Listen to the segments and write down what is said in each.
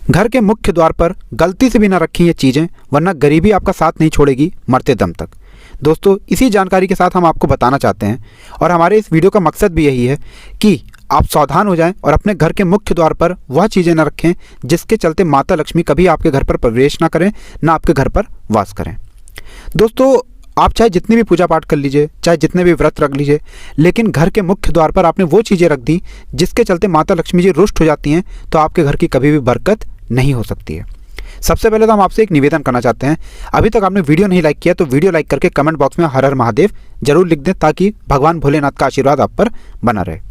घर के मुख्य द्वार पर गलती से भी ना रखें ये चीज़ें, वरना गरीबी आपका साथ नहीं छोड़ेगी मरते दम तक। दोस्तों, इसी जानकारी के साथ हम आपको बताना चाहते हैं और हमारे इस वीडियो का मकसद भी यही है कि आप सावधान हो जाएं और अपने घर के मुख्य द्वार पर वह चीज़ें न रखें जिसके चलते माता लक्ष्मी कभी आपके घर पर प्रवेश ना करें, ना आपके घर पर वास करें। दोस्तों, आप चाहे जितनी भी पूजा पाठ कर लीजिए, चाहे जितने भी व्रत रख लीजिए, लेकिन घर के मुख्य द्वार पर आपने वो चीज़ें रख दी जिसके चलते माता लक्ष्मी जी रुष्ट हो जाती हैं, तो आपके घर की कभी भी बरकत नहीं हो सकती है। सबसे पहले तो हम आपसे एक निवेदन करना चाहते हैं, अभी तक आपने वीडियो नहीं लाइक किया तो वीडियो लाइक करके कमेंट बॉक्स में हर हर महादेव जरूर लिख दें, ताकि भगवान भोलेनाथ का आशीर्वाद आप पर बना रहे।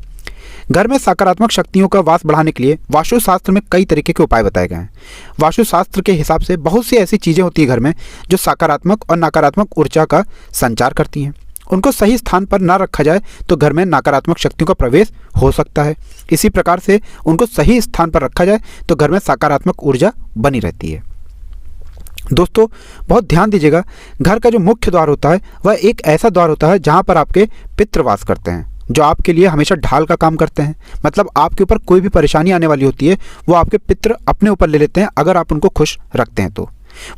घर में सकारात्मक शक्तियों का वास बढ़ाने के लिए वास्तुशास्त्र में कई तरीके के उपाय बताए गए हैं। वास्तुशास्त्र के हिसाब से बहुत सी ऐसी चीज़ें होती है घर में जो सकारात्मक और नकारात्मक ऊर्जा का संचार करती हैं। उनको सही स्थान पर ना रखा जाए तो घर में नकारात्मक शक्तियों का प्रवेश हो सकता है। इसी प्रकार से उनको सही स्थान पर रखा जाए तो घर में सकारात्मक ऊर्जा बनी रहती है। दोस्तों, बहुत ध्यान दीजिएगा, घर का जो मुख्य द्वार होता है वह एक ऐसा द्वार होता है जहाँ पर आपके पितृ वास करते हैं, जो आपके लिए हमेशा ढाल का काम करते हैं। मतलब आपके ऊपर कोई भी परेशानी आने वाली होती है वो आपके पितृ अपने ऊपर ले लेते हैं, अगर आप उनको खुश रखते हैं तो।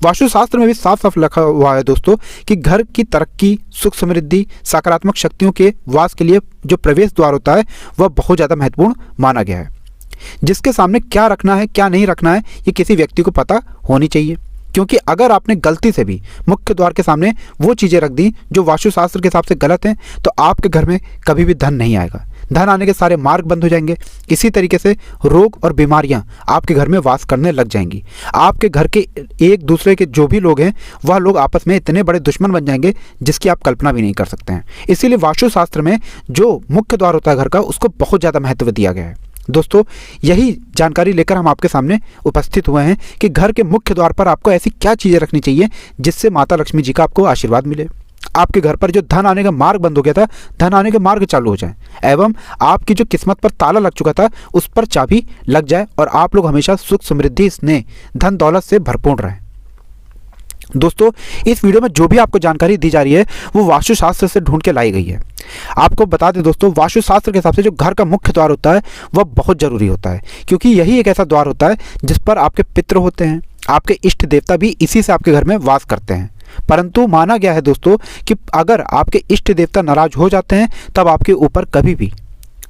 वास्तुशास्त्र में भी साफ साफ लिखा हुआ है दोस्तों कि घर की तरक्की, सुख समृद्धि, सकारात्मक शक्तियों के वास के लिए जो प्रवेश द्वार होता है वह बहुत ज़्यादा महत्वपूर्ण माना गया है। जिसके सामने क्या रखना है, क्या नहीं रखना है, ये किसी व्यक्ति को पता होनी चाहिए। क्योंकि अगर आपने गलती से भी मुख्य द्वार के सामने वो चीज़ें रख दी जो वास्तुशास्त्र के हिसाब से गलत हैं, तो आपके घर में कभी भी धन नहीं आएगा। धन आने के सारे मार्ग बंद हो जाएंगे। इसी तरीके से रोग और बीमारियां आपके घर में वास करने लग जाएंगी। आपके घर के एक दूसरे के जो भी लोग हैं वह लोग आपस में इतने बड़े दुश्मन बन जाएंगे जिसकी आप कल्पना भी नहीं कर सकते हैं। इसीलिए वास्तुशास्त्र में जो मुख्य द्वार होता है घर का, उसको बहुत ज़्यादा महत्व दिया गया है। दोस्तों, यही जानकारी लेकर हम आपके सामने उपस्थित हुए हैं कि घर के मुख्य द्वार पर आपको ऐसी क्या चीज़ें रखनी चाहिए जिससे माता लक्ष्मी जी का आपको आशीर्वाद मिले। आपके घर पर जो धन आने का मार्ग बंद हो गया था, धन आने के मार्ग चालू हो जाए, एवं आपकी जो किस्मत पर ताला लग चुका था उस पर चाबी लग जाए और आप लोग हमेशा सुख समृद्धि, स्नेह, धन दौलत से भरपूर रहें। दोस्तों, इस वीडियो में जो भी आपको जानकारी दी जा रही है वो वास्तुशास्त्र से ढूंढ के लाई गई है। आपको बता दें दोस्तों, वास्तुशास्त्र के हिसाब से जो घर का मुख्य द्वार होता है वह बहुत ज़रूरी होता है, क्योंकि यही एक ऐसा द्वार होता है जिस पर आपके पितृ होते हैं। आपके इष्ट देवता भी इसी से आपके घर में वास करते हैं। परंतु माना गया है दोस्तों कि अगर आपके इष्ट देवता नाराज हो जाते हैं तब आपके ऊपर कभी भी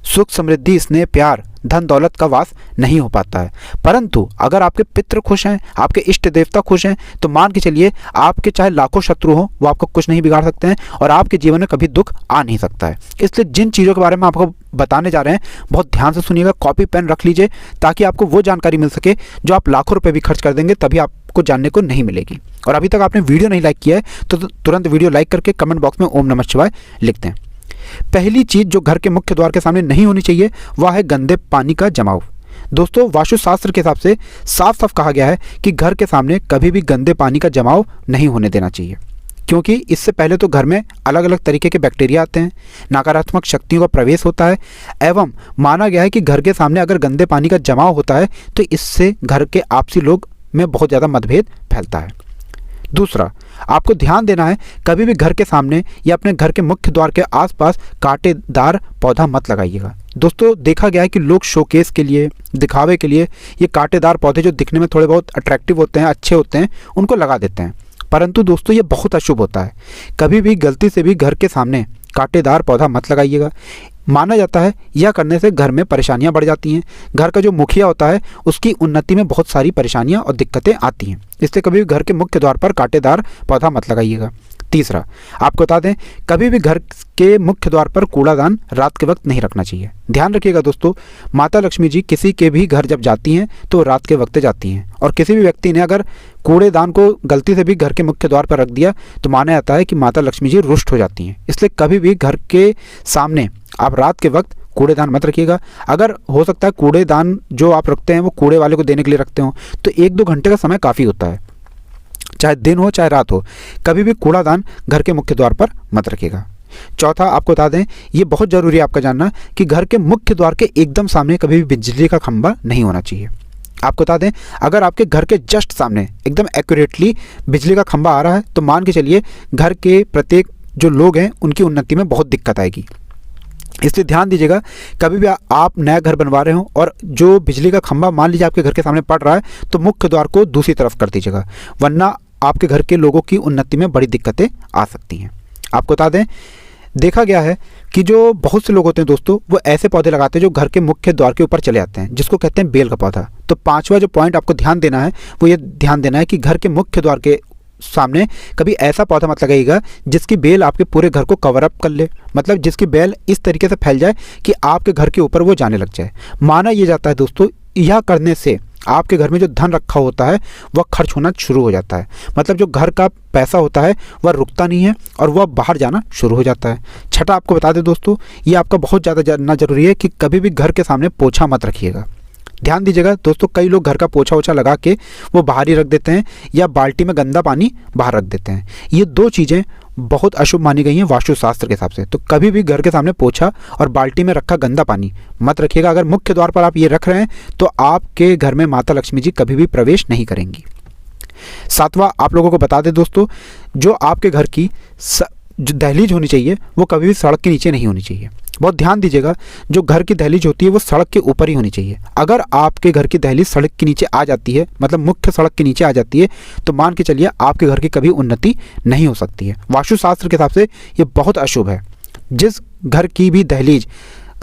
सुख समृद्धि, स्नेह, प्यार, धन दौलत का वास नहीं हो पाता है। परंतु अगर आपके पितृ खुश हैं, आपके इष्ट देवता खुश हैं, तो मान के चलिए आपके चाहे लाखों शत्रु हों वो आपको कुछ नहीं बिगाड़ सकते हैं और आपके जीवन में कभी दुख आ नहीं सकता है। इसलिए जिन चीज़ों के बारे में आपको बताने जा रहे हैं बहुत ध्यान से सुनिएगा, कॉपी पेन रख लीजिए ताकि आपको वो जानकारी मिल सके जो आप लाखों रुपये भी खर्च कर देंगे तभी आपको जानने को नहीं मिलेगी। और अभी तक आपने वीडियो नहीं लाइक किया है तो तुरंत वीडियो लाइक करके कमेंट बॉक्स में ओम नमः शिवाय लिख दें। पहली चीज जो घर के मुख्य द्वार के सामने नहीं होनी चाहिए वह है गंदे पानी का जमाव। दोस्तों, वास्तुशास्त्र के हिसाब से साफ साफ कहा गया है कि घर के सामने कभी भी गंदे पानी का जमाव नहीं होने देना चाहिए, क्योंकि इससे पहले तो घर में अलग अलग तरीके के बैक्टीरिया आते हैं, नकारात्मक शक्तियों का प्रवेश होता है, एवं माना गया है कि घर के सामने अगर गंदे पानी का जमाव होता है तो इससे घर के आपसी लोग में बहुत ज़्यादा मतभेद फैलता है। दूसरा, आपको ध्यान देना है, कभी भी घर के सामने या अपने घर के मुख्य द्वार के आसपास कांटेदार पौधा मत लगाइएगा। दोस्तों, देखा गया है कि लोग शोकेस के लिए, दिखावे के लिए ये कांटेदार पौधे जो दिखने में थोड़े बहुत अट्रैक्टिव होते हैं, अच्छे होते हैं, उनको लगा देते हैं। परंतु दोस्तों, ये बहुत अशुभ होता है। कभी भी गलती से भी घर के सामने कांटेदार पौधा मत लगाइएगा। माना जाता है यह करने से घर में परेशानियां बढ़ जाती हैं। घर का जो मुखिया होता है उसकी उन्नति में बहुत सारी परेशानियां और दिक्कतें आती हैं। इसलिए कभी भी घर के मुख्य द्वार पर कांटेदार पौधा मत लगाइएगा। तीसरा, आपको बता दें, कभी भी घर के मुख्य द्वार पर कूड़ादान रात के वक्त नहीं रखना चाहिए। ध्यान रखिएगा दोस्तों, माता लक्ष्मी जी किसी के भी घर जब जाती हैं तो रात के वक्त जाती हैं, और किसी भी व्यक्ति ने अगर कूड़ेदान को गलती से भी घर के मुख्य द्वार पर रख दिया तो माना जाता है कि माता लक्ष्मी जी रुष्ट हो जाती हैं। इसलिए कभी भी घर के सामने आप रात के वक्त कूड़ेदान मत रखिएगा। अगर हो सकता है कूड़ेदान जो आप रखते हैं वो कूड़े वाले को देने के लिए रखते हो तो 1-2 घंटे का समय काफ़ी होता है, चाहे दिन हो चाहे रात हो। कभी भी कूड़ादान घर के मुख्य द्वार पर मत रखिएगा। चौथा, आपको बता दें, ये बहुत ज़रूरी है आपका जानना कि घर के मुख्य द्वार के एकदम सामने कभी भी बिजली का खंभा नहीं होना चाहिए। आपको बता दें, अगर आपके घर के जस्ट सामने एकदम एक्यूरेटली बिजली का खंभा आ रहा है तो मान के चलिए घर के प्रत्येक जो लोग हैं उनकी उन्नति में बहुत दिक्कत आएगी। इसलिए ध्यान दीजिएगा, कभी भी आप नया घर बनवा रहे हो और जो बिजली का खंभा मान लीजिए आपके घर के सामने पड़ रहा है, तो मुख्य द्वार को दूसरी तरफ कर दीजिएगा, वरना आपके घर के लोगों की उन्नति में बड़ी दिक्कतें आ सकती हैं। आपको बता दें, देखा गया है कि जो बहुत से लोग होते हैं दोस्तों, वो ऐसे पौधे लगाते हैं जो घर के मुख्य द्वार के ऊपर चले आते हैं, जिसको कहते हैं बेल का पौधा। तो पांचवा जो पॉइंट आपको ध्यान देना है वो ये ध्यान देना है कि घर के मुख्य द्वार के सामने कभी ऐसा पौधा मत लगाइएगा जिसकी बेल आपके पूरे घर को कवर अप कर ले, मतलब जिसकी बेल इस तरीके से फैल जाए कि आपके घर के ऊपर वो जाने लग जाए। माना यह जाता है दोस्तों, यह करने से आपके घर में जो धन रखा होता है वह खर्च होना शुरू हो जाता है, मतलब जो घर का पैसा होता है वह रुकता नहीं है और वह बाहर जाना शुरू हो जाता है। छठा आपको बता दें दोस्तों, ये आपका बहुत ज़्यादा जानना जरूरी है कि कभी भी घर के सामने पोछा मत रखिएगा। ध्यान दीजिएगा दोस्तों, कई लोग घर का पोछा ओछा लगा के वो बाहर ही रख देते हैं या बाल्टी में गंदा पानी बाहर रख देते हैं। ये दो चीज़ें बहुत अशुभ मानी गई हैं वास्तुशास्त्र के हिसाब से। तो कभी भी घर के सामने पोछा और बाल्टी में रखा गंदा पानी मत रखिएगा। अगर मुख्य द्वार पर आप ये रख रहे हैं तो आपके घर में माता लक्ष्मी जी कभी भी प्रवेश नहीं करेंगी। सातवां आप लोगों को बता दें दोस्तों, जो आपके घर की जो दहलीज होनी चाहिए वो कभी भी सड़क के नीचे नहीं होनी चाहिए। बहुत ध्यान दीजिएगा, जो घर की दहलीज होती है वो सड़क के ऊपर ही होनी चाहिए। अगर आपके घर की दहलीज सड़क के नीचे आ जाती है, मतलब मुख्य सड़क के नीचे आ जाती है, तो मान के चलिए आपके घर की कभी उन्नति नहीं हो सकती है। वास्तुशास्त्र के हिसाब से ये बहुत अशुभ है। जिस घर की भी दहलीज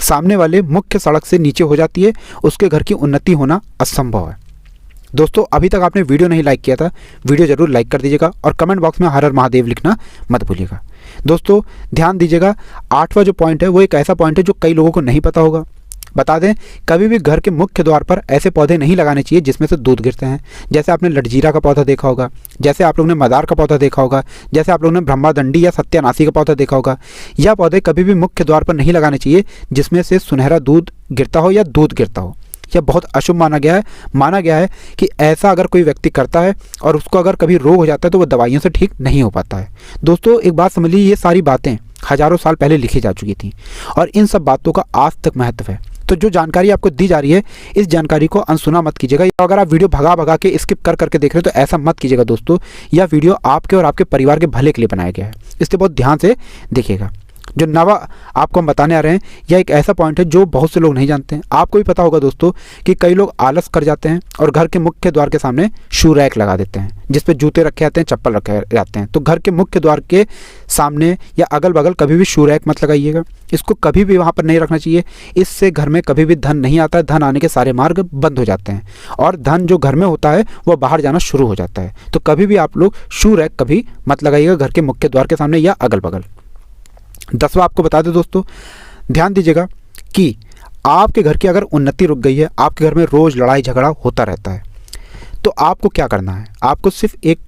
सामने वाले मुख्य सड़क से नीचे हो जाती है, उसके घर की उन्नति होना असंभव है। दोस्तों, अभी तक आपने वीडियो नहीं लाइक किया था, वीडियो जरूर लाइक कर दीजिएगा और कमेंट बॉक्स में हर हर महादेव लिखना मत भूलिएगा। दोस्तों ध्यान दीजिएगा, आठवां जो पॉइंट है वो एक ऐसा पॉइंट है जो कई लोगों को नहीं पता होगा। बता दें, कभी भी घर के मुख्य द्वार पर ऐसे पौधे नहीं लगाने चाहिए जिसमें से दूध गिरते हैं। जैसे आपने लटजीरा का पौधा देखा होगा, जैसे आप लोगों ने मदार का पौधा देखा होगा, जैसे आप लोगों ने ब्रह्मादंडी या सत्यानाशी का पौधा देखा होगा। यह पौधे कभी भी मुख्य द्वार पर नहीं लगाने चाहिए जिसमें से सुनहरा दूध गिरता हो या दूध गिरता हो। यह बहुत अशुभ माना गया है कि ऐसा अगर कोई व्यक्ति करता है और उसको अगर कभी रोग हो जाता है तो वो दवाइयों से ठीक नहीं हो पाता है। दोस्तों एक बात समझ लीजिए, ये सारी बातें हजारों साल पहले लिखी जा चुकी थी और इन सब बातों का आज तक महत्व है। तो जो जानकारी आपको दी जा रही है, इस जानकारी को अनसुना मत कीजिएगा। या अगर आप वीडियो भगा के स्किप कर देख रहे हो तो ऐसा मत कीजिएगा दोस्तों। यह वीडियो आपके और आपके परिवार के भले के लिए बनाया गया है, इसलिए बहुत ध्यान से देखिएगा। जो नवा आपको हम बताने आ रहे हैं यह एक ऐसा पॉइंट है जो बहुत से लोग नहीं जानते हैं। आपको भी पता होगा दोस्तों कि कई लोग आलस कर जाते हैं और घर के मुख्य द्वार के सामने शू रैक लगा देते हैं जिस पे जूते रखे जाते हैं, चप्पल रखे जाते हैं। तो घर के मुख्य द्वार के सामने या अगल बगल कभी भी शू रैक मत लगाइएगा। इसको कभी भी वहाँ पर नहीं रखना चाहिए। इससे घर में कभी भी धन नहीं आता है, धन आने के सारे मार्ग बंद हो जाते हैं और धन जो घर में होता है वह बाहर जाना शुरू हो जाता है। तो कभी भी आप लोग शू रैक कभी मत लगाइएगा घर के मुख्य द्वार के सामने या अगल बगल। 10वां आपको बता दें दोस्तों, ध्यान दीजिएगा कि आपके घर की अगर उन्नति रुक गई है, आपके घर में रोज़ लड़ाई झगड़ा होता रहता है, तो आपको क्या करना है, आपको सिर्फ एक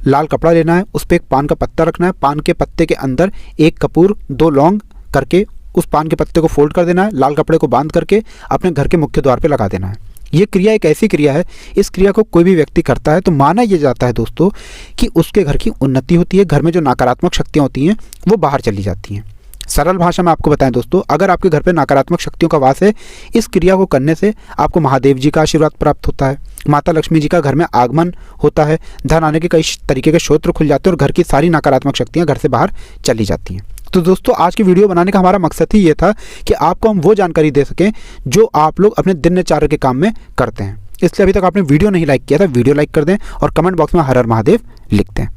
लाल कपड़ा लेना है, उस पर एक पान का पत्ता रखना है, पान के पत्ते के अंदर एक कपूर 2 लौंग करके उस पान के पत्ते को फोल्ड कर देना है, लाल कपड़े को बांध करके अपने घर के मुख्य द्वार पर लगा देना है। ये क्रिया एक ऐसी क्रिया है, इस क्रिया को कोई भी व्यक्ति करता है तो माना यह जाता है दोस्तों कि उसके घर की उन्नति होती है, घर में जो नकारात्मक शक्तियाँ होती हैं वो बाहर चली जाती हैं। सरल भाषा में आपको बताएं दोस्तों, अगर आपके घर पे नकारात्मक शक्तियों का वास है, इस क्रिया को करने से आपको महादेव जी का आशीर्वाद प्राप्त होता है, माता लक्ष्मी जी का घर में आगमन होता है, धन आने के कई तरीके के स्रोत खुल जाते हैं और घर की सारी नकारात्मक शक्तियाँ घर से बाहर चली जाती हैं। तो दोस्तों आज की वीडियो बनाने का हमारा मकसद ही ये था कि आपको हम वो जानकारी दे सकें जो आप लोग अपने दिनचर्या के काम में करते हैं। इसलिए अभी तक आपने वीडियो नहीं लाइक किया था, वीडियो लाइक कर दें और कमेंट बॉक्स में हर हर महादेव लिखते हैं।